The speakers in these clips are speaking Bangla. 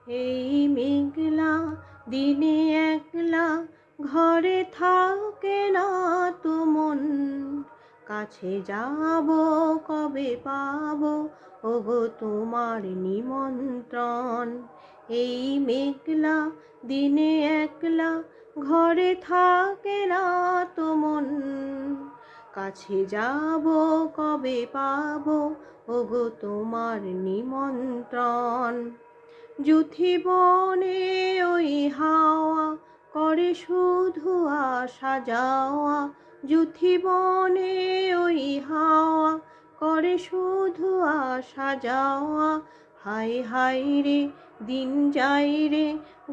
এই মেঘলা দিনে একলা ঘরে থাকে না তো মন, কাছে যাব কবে পাবো ওগো তোমার নিমন্ত্রণ। এই মেঘলা দিনে একলা ঘরে থাকে না তো মন, কাছে যাব কবে পাবো ওগো তোমার নিমন্ত্রণ। যুথি বনে ওই হাওয়া করে শুধু আসা যাওয়া, যুথি বনে ওই হাওয়া করে শুধু আসা যাওয়া। হায় হায় রে দিন যাই রে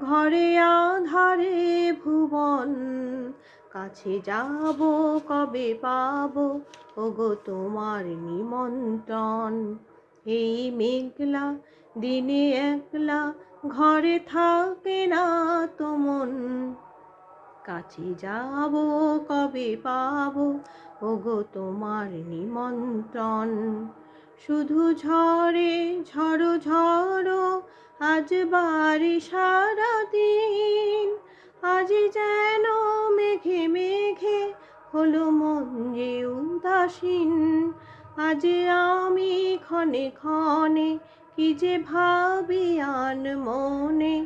ঘরে আধারে ভুবন, কাছে যাব কবে পাবো ওগো তোমার নিমন্ত্রণ। এই মেঘলা দিনে একলা ঘরে থাকে না তো মন, কাছে যাব কবে পাবো ওগো তোমার নিমন্ত্রণ। শুধু ঝড়ে ঝড়ো ঝড়ো আজ বাড়ি সারাদিন, আজ যেন মেঘে মেঘে হলো মন যে উদাসীন। আজ আমি ক্ষণে ক্ষণে কি যে ভাবি আন মনে,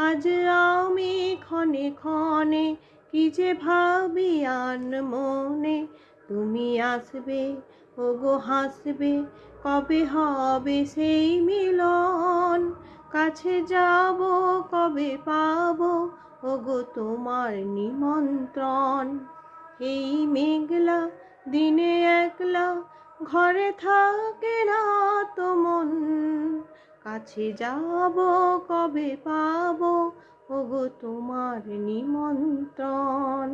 আজ আমি ক্ষণে ক্ষণে কি যে ভাবি আন মনে। তুমি আসবে ওগো হাসবে কবে হবে সেই মিলন, কাছে যাব কবে পাবো ওগো তোমার নিমন্ত্রণ। এই মেঘলা দিনে একলা ঘরে থাকে না তো মন, কাছে যাব কবে পাবো ওগো তোমার নিমন্ত্রণ।